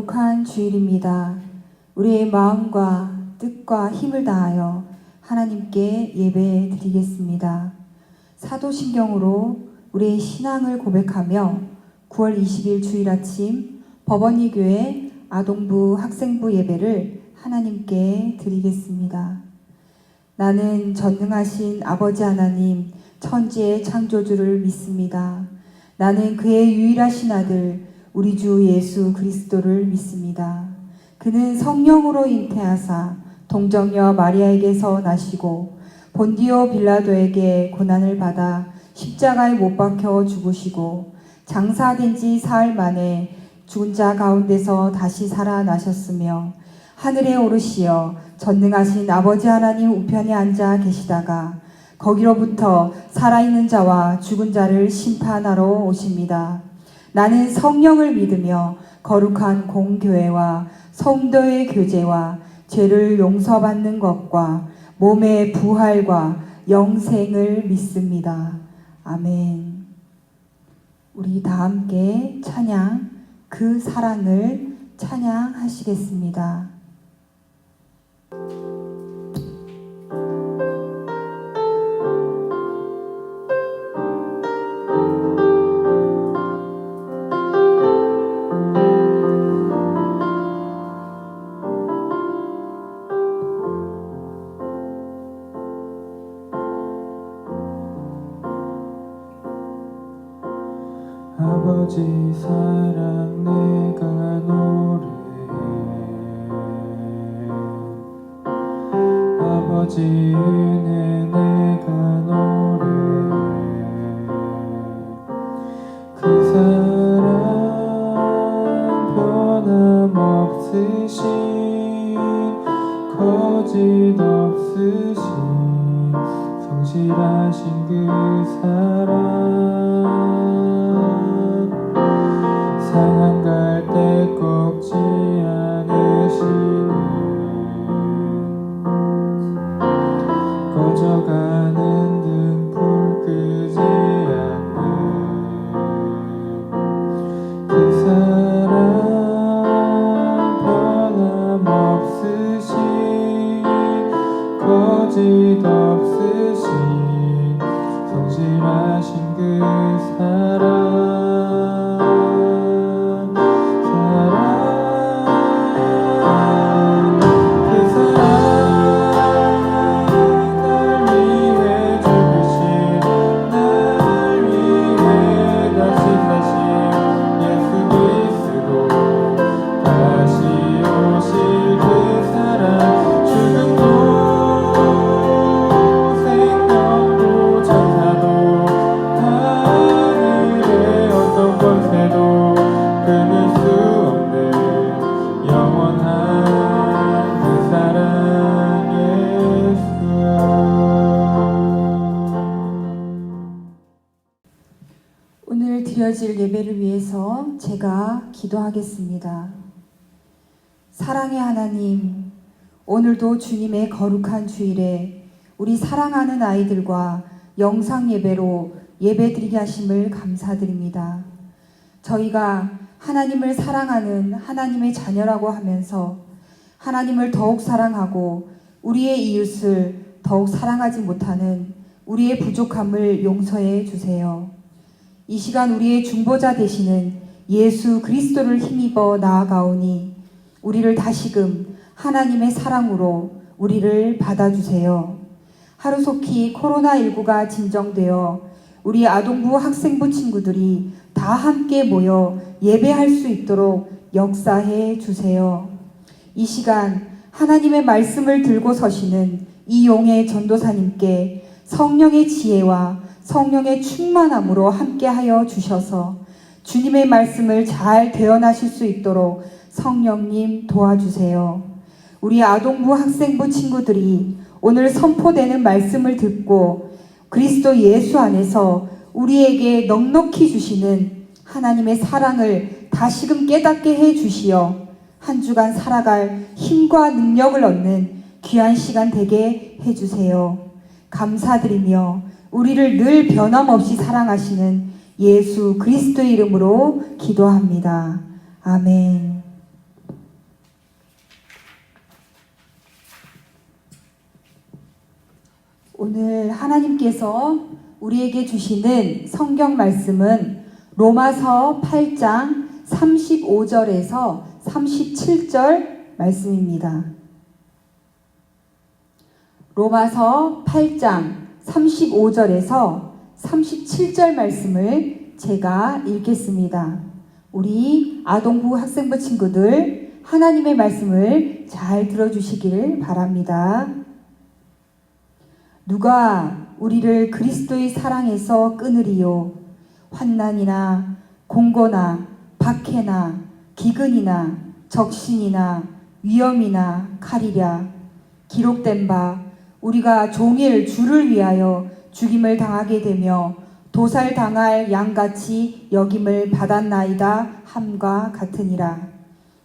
거룩한 주일입니다. 우리의 마음과 뜻과 힘을 다하여 하나님께 예배 드리겠습니다. 사도신경으로 우리의 신앙을 고백하며 9월 20일 주일 아침 법원이 교회 아동부 학생부 예배를 하나님께 드리겠습니다. 나는 전능하신 아버지 하나님 천지의 창조주를 믿습니다. 나는 그의 유일하신 아들 우리 주 예수 그리스도를 믿습니다. 그는 성령으로 잉태하사 동정녀 마리아에게서 나시고 본디오 빌라도에게 고난을 받아 십자가에 못 박혀 죽으시고 장사된 지 사흘 만에 죽은 자 가운데서 다시 살아나셨으며 하늘에 오르시어 전능하신 아버지 하나님 우편에 앉아 계시다가 거기로부터 살아있는 자와 죽은 자를 심판하러 오십니다. 나는 성령을 믿으며 거룩한 공교회와 성도의 교제와 죄를 용서받는 것과 몸의 부활과 영생을 믿습니다. 아멘. 우리 다 함께 찬양, 그 사랑을 찬양하시겠습니다. 아버지 사랑 내가 노래해 아버지 은혜 내가 노래해 그 사랑 변함없으신 거짓 없으신 성실하신 그 사랑 상한 갈 때 꺾지 않으시는 꺼져가는 등불 끄지 않는 그 사랑 변함없으신 거짓 없으신 성실하신 그 사랑 오늘 드려질 예배를 위해서 제가 기도하겠습니다. 사랑의 하나님, 오늘도 주님의 거룩한 주일에 우리 사랑하는 아이들과 영상 예배로 예배드리게 하심을 감사드립니다. 저희가 하나님을 사랑하는 하나님의 자녀라고 하면서 하나님을 더욱 사랑하고 우리의 이웃을 더욱 사랑하지 못하는 우리의 부족함을 용서해 주세요. 이 시간 우리의 중보자 되시는 예수 그리스도를 힘입어 나아가오니 우리를 다시금 하나님의 사랑으로 우리를 받아주세요. 하루속히 코로나19가 진정되어 우리 아동부 학생부 친구들이 다 함께 모여 예배할 수 있도록 역사해 주세요. 이 시간 하나님의 말씀을 들고 서시는 이용의 전도사님께 성령의 지혜와 성령의 충만함으로 함께하여 주셔서 주님의 말씀을 잘 대언하실 수 있도록 성령님 도와주세요. 우리 아동부 학생부 친구들이 오늘 선포되는 말씀을 듣고 그리스도 예수 안에서 우리에게 넉넉히 주시는 하나님의 사랑을 다시금 깨닫게 해 주시어 한 주간 살아갈 힘과 능력을 얻는 귀한 시간 되게 해 주세요. 감사드리며 우리를 늘 변함없이 사랑하시는 예수 그리스도의 이름으로 기도합니다. 아멘. 오늘 하나님께서 우리에게 주시는 성경 말씀은 로마서 8장 35절에서 37절 말씀입니다. 로마서 8장 35절에서 37절 말씀을 제가 읽겠습니다. 우리 아동부 학생부 친구들 하나님의 말씀을 잘 들어주시기를 바랍니다. 누가 우리를 그리스도의 사랑에서 끊으리요? 환난이나 공고나 박해나 기근이나 적신이나 위험이나 칼이랴. 기록된 바 우리가 종일 주를 위하여 죽임을 당하게 되며 도살당할 양같이 여김을 받았나이다 함과 같으니라.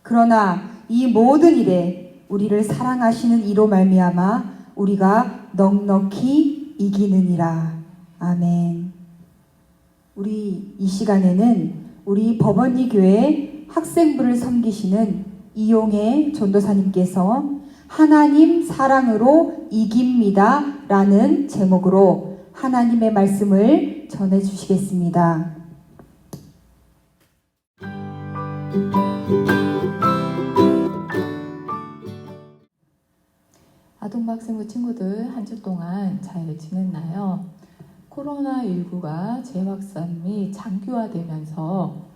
그러나 이 모든 일에 우리를 사랑하시는 이로 말미암아 우리가 넉넉히 이기느니라. 아멘. 우리 이 시간에는 우리 법원리 교회 학생부를 섬기시는 이용혜 전도사님께서 하나님 사랑으로 이깁니다 라는 제목으로 하나님의 말씀을 전해주시겠습니다. 아동부 학생부 친구들 한 주 동안 잘 지냈나요? 코로나19가 재확산 및 장기화되면서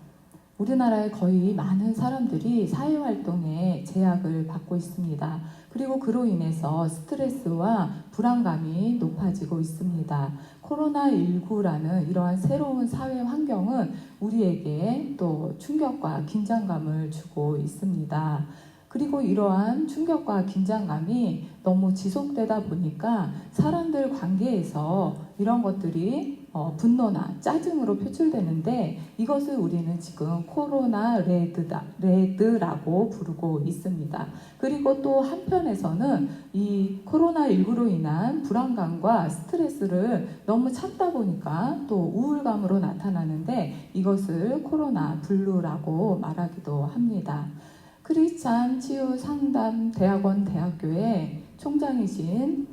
우리나라의 거의 많은 사람들이 사회활동에 제약을 받고 있습니다. 그리고 그로 인해서 스트레스와 불안감이 높아지고 있습니다. 코로나19라는 이러한 새로운 사회 환경은 우리에게 또 충격과 긴장감을 주고 있습니다. 그리고 이러한 충격과 긴장감이 너무 지속되다 보니까 사람들 관계에서 이런 것들이 분노나 짜증으로 표출되는데 이것을 우리는 지금 코로나 레드라고 부르고 있습니다. 그리고 또 한편에서는 이 코로나19로 인한 불안감과 스트레스를 너무 참다 보니까 또 우울감으로 나타나는데 이것을 코로나 블루라고 말하기도 합니다. 크리스찬 치유 상담 대학원 대학교의 총장이신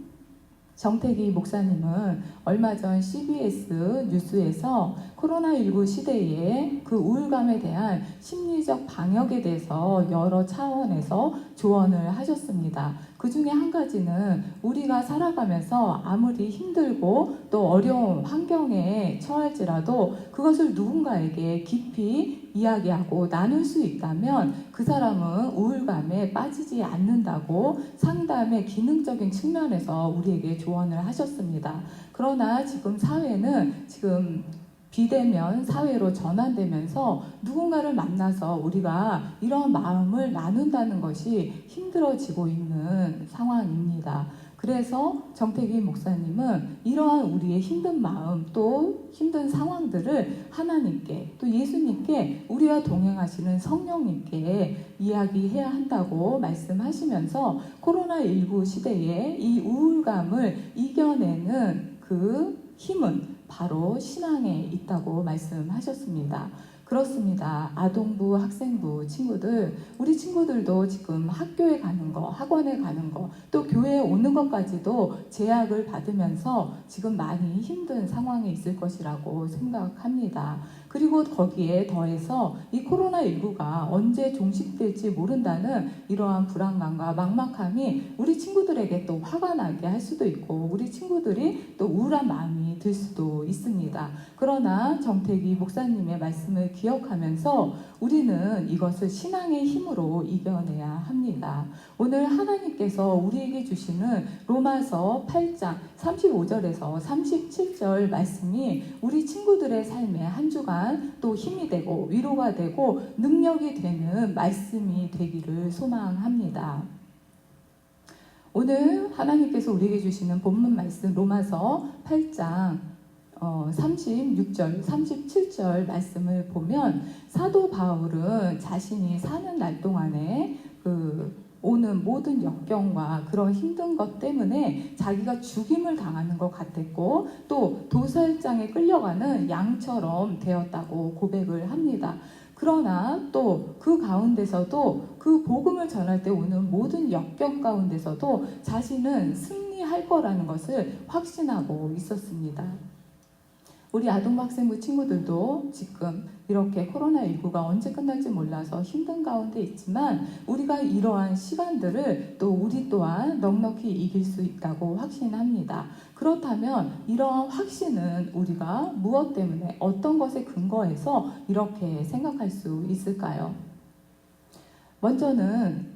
정태기 목사님은 얼마 전 CBS 뉴스에서 코로나19 시대에 그 우울감에 대한 심리적 방역에 대해서 여러 차원에서 조언을 하셨습니다. 그 중에 한 가지는 우리가 살아가면서 아무리 힘들고 또 어려운 환경에 처할지라도 그것을 누군가에게 깊이 이야기하고 나눌 수 있다면 그 사람은 우울감에 빠지지 않는다고 상담의 기능적인 측면에서 우리에게 조언을 하셨습니다. 그러나 지금 사회는 지금 비대면 사회로 전환되면서 누군가를 만나서 우리가 이런 마음을 나눈다는 것이 힘들어지고 있는 상황입니다. 그래서 정태기 목사님은 이러한 우리의 힘든 마음 또 힘든 상황들을 하나님께 또 예수님께 우리와 동행하시는 성령님께 이야기해야 한다고 말씀하시면서 코로나19 시대에 이 우울감을 이겨내는 그 힘은 바로 신앙에 있다고 말씀하셨습니다. 그렇습니다. 아동부, 학생부 친구들, 우리 친구들도 지금 학교에 가는 거, 학원에 가는 거, 또 교회에 오는 것까지도 제약을 받으면서 지금 많이 힘든 상황에 있을 것이라고 생각합니다. 그리고 거기에 더해서 이 코로나19가 언제 종식될지 모른다는 이러한 불안감과 막막함이 우리 친구들에게 또 화가 나게 할 수도 있고 우리 친구들이 또 우울한 마음이 들 수도 있습니다. 그러나 정태기 목사님의 말씀을 기억하면서 우리는 이것을 신앙의 힘으로 이겨내야 합니다. 오늘 하나님께서 우리에게 주시는 로마서 8장 35절에서 37절 말씀이 우리 친구들의 삶에 한 주간 또 힘이 되고 위로가 되고 능력이 되는 말씀이 되기를 소망합니다. 오늘 하나님께서 우리에게 주시는 본문 말씀 로마서 8장 36절, 37절 말씀을 보면 사도 바울은 자신이 사는 날 동안에 오는 모든 역경과 그런 힘든 것 때문에 자기가 죽임을 당하는 것 같았고 또 도살장에 끌려가는 양처럼 되었다고 고백을 합니다. 그러나 또 그 가운데서도 그 복음을 전할 때 오는 모든 역경 가운데서도 자신은 승리할 거라는 것을 확신하고 있었습니다. 우리 아동학생부 친구들도 지금 이렇게 코로나19가 언제 끝날지 몰라서 힘든 가운데 있지만 우리가 이러한 시간들을 또 우리 또한 넉넉히 이길 수 있다고 확신합니다. 그렇다면 이러한 확신은 우리가 무엇 때문에 어떤 것에 근거해서 이렇게 생각할 수 있을까요? 먼저는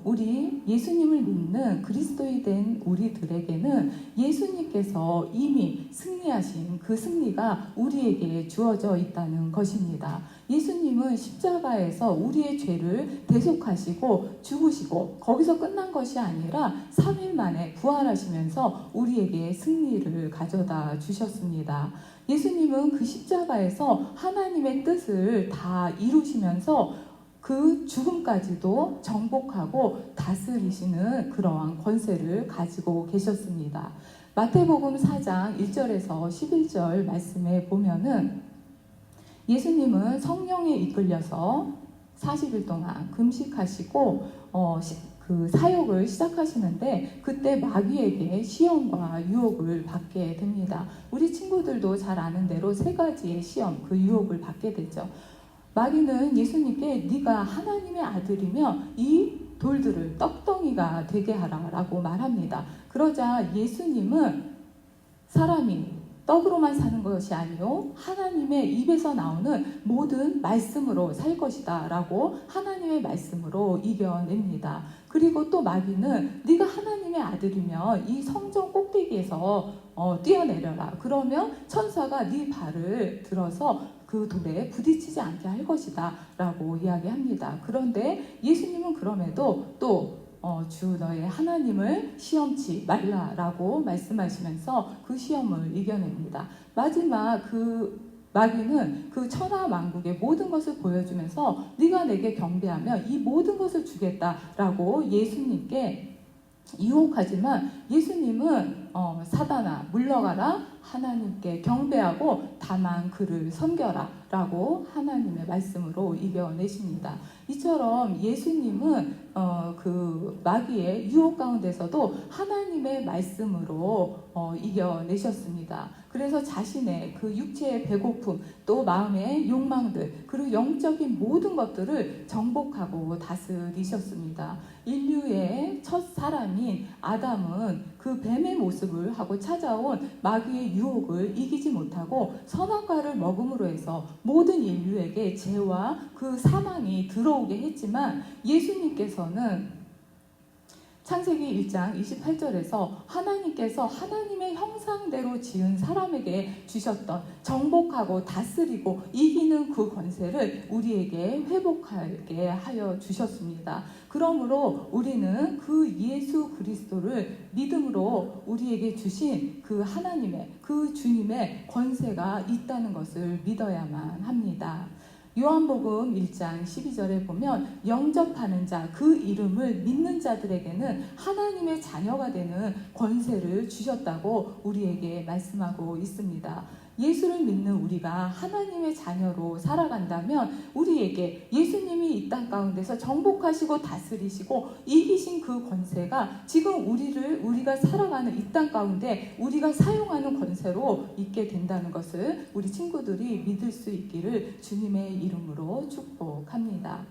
우리 예수님을 믿는 그리스도인 된 우리들에게는 예수님께서 이미 승리하신 그 승리가 우리에게 주어져 있다는 것입니다. 예수님은 십자가에서 우리의 죄를 대속하시고 죽으시고 거기서 끝난 것이 아니라 3일 만에 부활하시면서 우리에게 승리를 가져다 주셨습니다. 예수님은 그 십자가에서 하나님의 뜻을 다 이루시면서 그 죽음까지도 정복하고 다스리시는 그러한 권세를 가지고 계셨습니다. 마태복음 4장 1절에서 11절 말씀에 보면은 예수님은 성령에 이끌려서 40일 동안 금식하시고 그 사역을 시작하시는데 그때 마귀에게 시험과 유혹을 받게 됩니다. 우리 친구들도 잘 아는 대로 3가지의 시험, 그 유혹을 받게 되죠. 마귀는 예수님께 네가 하나님의 아들이며 이 돌들을 떡덩이가 되게 하라라고 말합니다. 그러자 예수님은 사람이 떡으로만 사는 것이 아니요 하나님의 입에서 나오는 모든 말씀으로 살 것이다 라고 하나님의 말씀으로 이겨냅니다. 그리고 또 마귀는 네가 하나님의 아들이며 이 성전 꼭대기에서 뛰어내려라. 그러면 천사가 네 발을 들어서 그 돌에 부딪히지 않게 할 것이다 라고 이야기합니다. 그런데 예수님은 그럼에도 또 주 너의 하나님을 시험치 말라라고 말씀하시면서 그 시험을 이겨냅니다. 마지막 그 마귀는 그 천하만국의 모든 것을 보여주면서 네가 내게 경배하면 이 모든 것을 주겠다라고 예수님께 유혹하지만 예수님은 사단아 물러가라, 하나님께 경배하고 다만 그를 섬겨라 라고 하나님의 말씀으로 이겨내십니다. 이처럼 예수님은 그 마귀의 유혹 가운데서도 하나님의 말씀으로 이겨내셨습니다. 그래서 자신의 그 육체의 배고픔, 또 마음의 욕망들, 그리고 영적인 모든 것들을 정복하고 다스리셨습니다. 인류의 첫 사람인 아담은 그 뱀의 모습을 하고 찾아온 마귀의 유혹을 이기지 못하고 선악과를 먹음으로 해서 모든 인류에게 죄와 그 사망이 들어오게 했지만 예수님께서는 창세기 1장 28절에서 하나님께서 하나님의 형상대로 지은 사람에게 주셨던 정복하고 다스리고 이기는 그 권세를 우리에게 회복하게 하여 주셨습니다. 그러므로 우리는 그 예수 그리스도를 믿음으로 우리에게 주신 그 하나님의 그 주님의 권세가 있다는 것을 믿어야만 합니다. 요한복음 1장 12절에 보면 영접하는 자, 그 이름을 믿는 자들에게는 하나님의 자녀가 되는 권세를 주셨다고 우리에게 말씀하고 있습니다. 예수를 믿는 우리가 하나님의 자녀로 살아간다면 우리에게 예수님이 이 땅 가운데서 정복하시고 다스리시고 이기신 그 권세가 지금 우리가 살아가는 이 땅 가운데 우리가 사용하는 권세로 있게 된다는 것을 우리 친구들이 믿을 수 있기를 주님의 이름으로 축복합니다.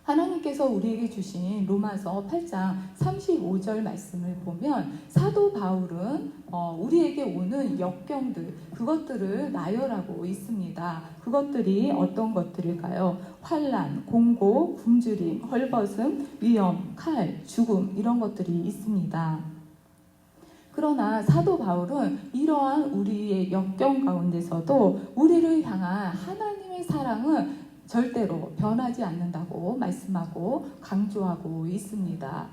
하나님께서 우리에게 주신 로마서 8장 35절 말씀을 보면 사도 바울은 우리에게 오는 역경들, 그것들을 나열하고 있습니다. 그것들이 어떤 것들일까요? 환난, 공고, 굶주림, 헐벗음, 위험, 칼, 죽음 이런 것들이 있습니다. 그러나 사도 바울은 이러한 우리의 역경 가운데서도 우리를 향한 하나님의 사랑은 절대로 변하지 않는다고 말씀하고 강조하고 있습니다.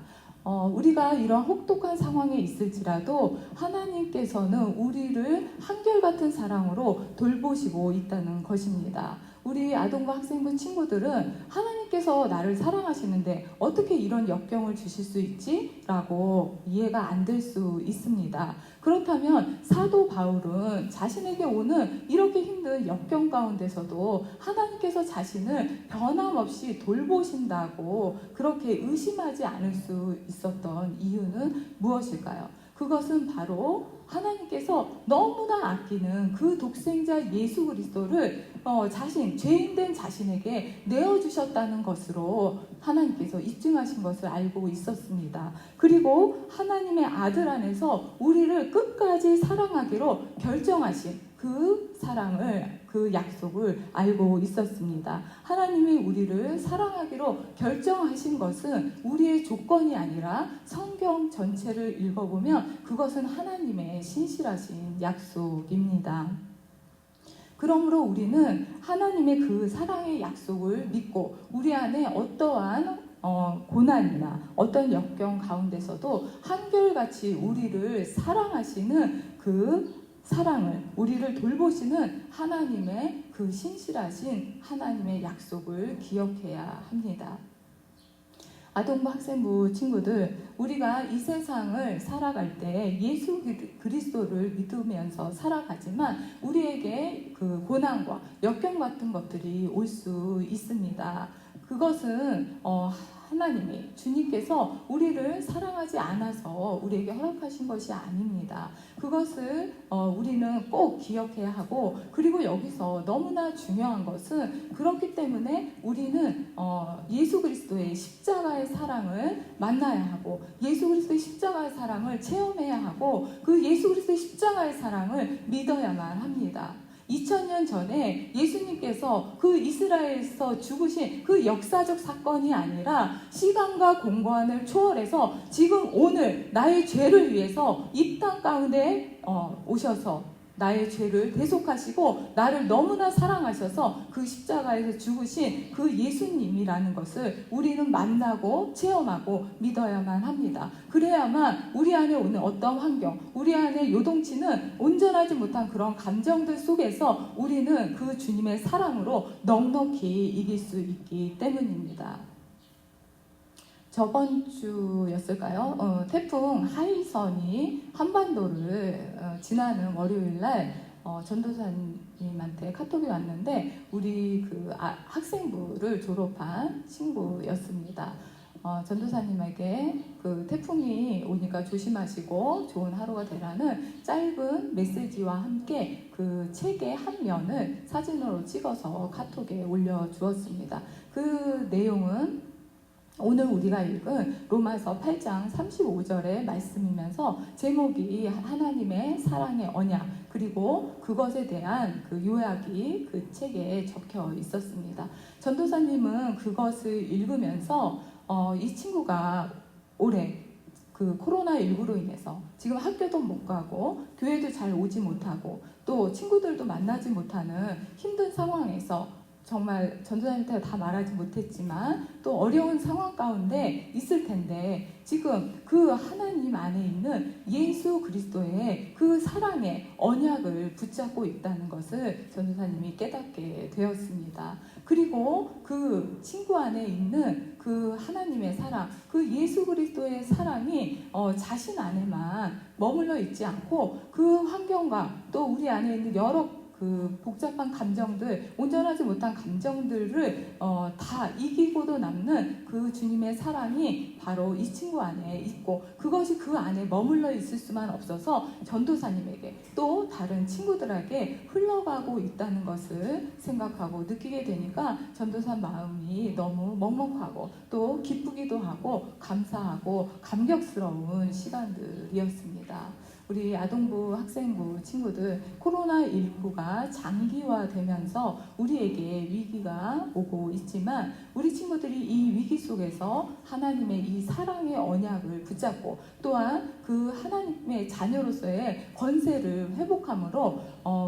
우리가 이런 혹독한 상황에 있을지라도 하나님께서는 우리를 한결같은 사랑으로 돌보시고 있다는 것입니다. 우리 아동부 학생부 친구들은 하나님께서 나를 사랑하시는데 어떻게 이런 역경을 주실 수 있지? 라고 이해가 안 될 수 있습니다. 그렇다면 사도 바울은 자신에게 오는 이렇게 힘든 역경 가운데서도 하나님께서 자신을 변함없이 돌보신다고 그렇게 의심하지 않을 수 있었던 이유는 무엇일까요? 그것은 바로 하나님께서 너무나 아끼는 그 독생자 예수 그리스도를 죄인된 자신에게 내어주셨다는 것으로 하나님께서 입증하신 것을 알고 있었습니다. 그리고 하나님의 아들 안에서 우리를 끝까지 사랑하기로 결정하신 그 사랑을, 그 약속을 알고 있었습니다. 하나님이 우리를 사랑하기로 결정하신 것은 우리의 조건이 아니라 성경 전체를 읽어보면 그것은 하나님의 신실하신 약속입니다. 그러므로 우리는 하나님의 그 사랑의 약속을 믿고 우리 안에 어떠한 고난이나 어떤 역경 가운데서도 한결같이 우리를 사랑하시는 그 사랑을, 우리를 돌보시는 하나님의 그 신실하신 하나님의 약속을 기억해야 합니다. 아동부 학생부 친구들, 우리가 이 세상을 살아갈 때 예수 그리스도를 믿으면서 살아가지만 우리에게 그 고난과 역경 같은 것들이 올 수 있습니다. 그것은 하나님이, 주님께서 우리를 사랑하지 않아서 우리에게 허락하신 것이 아닙니다. 그것을 우리는 꼭 기억해야 하고, 그리고 여기서 너무나 중요한 것은 그렇기 때문에 우리는 예수 그리스도의 십자가의 사랑을 만나야 하고 예수 그리스도의 십자가의 사랑을 체험해야 하고 그 예수 그리스도의 십자가의 사랑을 믿어야만 합니다. 2000년 전에 예수님께서 그 이스라엘에서 죽으신 그 역사적 사건이 아니라 시간과 공간을 초월해서 지금 오늘 나의 죄를 위해서 이 땅 가운데 오셔서 나의 죄를 대속하시고 나를 너무나 사랑하셔서 그 십자가에서 죽으신 그 예수님이라는 것을 우리는 만나고 체험하고 믿어야만 합니다. 그래야만 우리 안에 오는 어떤 환경, 우리 안에 요동치는 온전하지 못한 그런 감정들 속에서 우리는 그 주님의 사랑으로 넉넉히 이길 수 있기 때문입니다. 저번 주였을까요? 태풍 하이선이 한반도를 지나는 월요일 날 전도사님한테 카톡이 왔는데 우리 그 학생부를 졸업한 친구였습니다. 전도사님에게 그 태풍이 오니까 조심하시고 좋은 하루가 되라는 짧은 메시지와 함께 그 책의 한 면을 사진으로 찍어서 카톡에 올려주었습니다. 그 내용은 오늘 우리가 읽은 로마서 8장 35절의 말씀이면서 제목이 하나님의 사랑의 언약, 그리고 그것에 대한 그 요약이 그 책에 적혀 있었습니다. 전도사님은 그것을 읽으면서 이 친구가 올해 그 코로나19로 인해서 지금 학교도 못 가고 교회도 잘 오지 못하고 또 친구들도 만나지 못하는 힘든 상황에서 정말 전도사님한테 다 말하지 못했지만 또 어려운 상황 가운데 있을 텐데 지금 그 하나님 안에 있는 예수 그리스도의 그 사랑의 언약을 붙잡고 있다는 것을 전도사님이 깨닫게 되었습니다. 그리고 그 친구 안에 있는 그 하나님의 사랑, 그 예수 그리스도의 사랑이 자신 안에만 머물러 있지 않고 그 환경과 또 우리 안에 있는 여러 그 복잡한 감정들, 온전하지 못한 감정들을 다 이기고도 남는 그 주님의 사랑이 바로 이 친구 안에 있고 그것이 그 안에 머물러 있을 수만 없어서 전도사님에게 또 다른 친구들에게 흘러가고 있다는 것을 생각하고 느끼게 되니까 전도사 마음이 너무 먹먹하고 또 기쁘기도 하고 감사하고 감격스러운 시간들이었습니다. 우리 아동부 학생부 친구들, 코로나19가 장기화되면서 우리에게 위기가 오고 있지만 우리 친구들이 이 위기 속에서 하나님의 이 사랑의 언약을 붙잡고 또한 그 하나님의 자녀로서의 권세를 회복함으로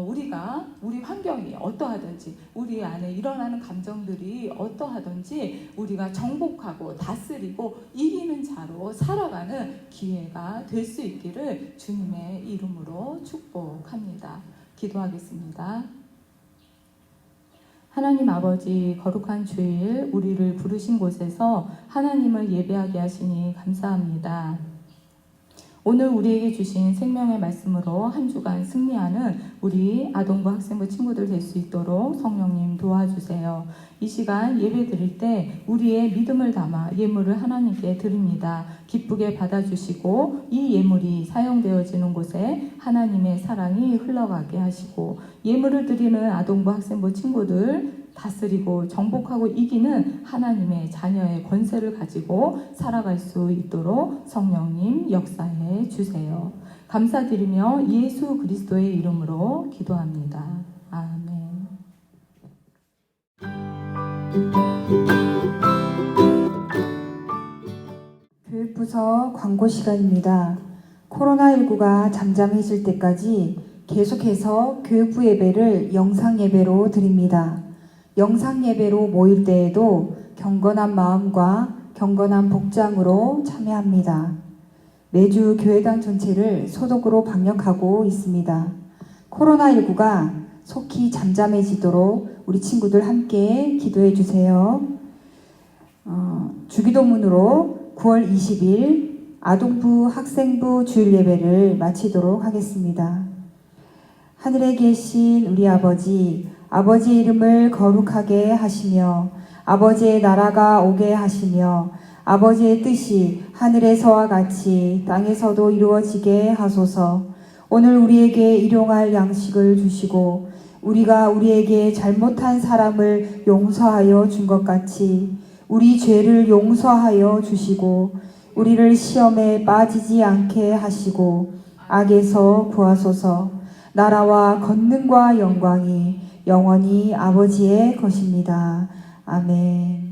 우리가 우리 환경이 어떠하든지 우리 안에 일어나는 감정들이 어떠하든지 우리가 정복하고 다스리고 이기는 자로 살아가는 기회가 될 수 있기를 주님의 이름으로 축복합니다. 기도하겠습니다. 하나님 아버지, 거룩한 주일 우리를 부르신 곳에서 하나님을 예배하게 하시니 감사합니다. 오늘 우리에게 주신 생명의 말씀으로 한 주간 승리하는 우리 아동부 학생부 친구들 될 수 있도록 성령님 도와주세요. 이 시간 예배 드릴 때 우리의 믿음을 담아 예물을 하나님께 드립니다. 기쁘게 받아주시고 이 예물이 사용되어지는 곳에 하나님의 사랑이 흘러가게 하시고 예물을 드리는 아동부 학생부 친구들 다스리고 정복하고 이기는 하나님의 자녀의 권세를 가지고 살아갈 수 있도록 성령님 역사해 주세요. 감사드리며 예수 그리스도의 이름으로 기도합니다. 아멘. 교육부서 광고 시간입니다. 코로나19가 잠잠해질 때까지 계속해서 교육부 예배를 영상 예배로 드립니다. 영상 예배로 모일 때에도 경건한 마음과 경건한 복장으로 참여합니다. 매주 교회당 전체를 소독으로 방역하고 있습니다. 코로나19가 속히 잠잠해지도록 우리 친구들 함께 기도해 주세요. 주기도문으로 9월 20일 아동부 학생부 주일 예배를 마치도록 하겠습니다. 하늘에 계신 우리 아버지, 아버지의 이름을 거룩하게 하시며 아버지의 나라가 오게 하시며 아버지의 뜻이 하늘에서와 같이 땅에서도 이루어지게 하소서. 오늘 우리에게 일용할 양식을 주시고 우리가 우리에게 잘못한 사람을 용서하여 준 것 같이 우리 죄를 용서하여 주시고 우리를 시험에 빠지지 않게 하시고 악에서 구하소서. 나라와 권능과 영광이 영원히 아버지의 것입니다. 아멘.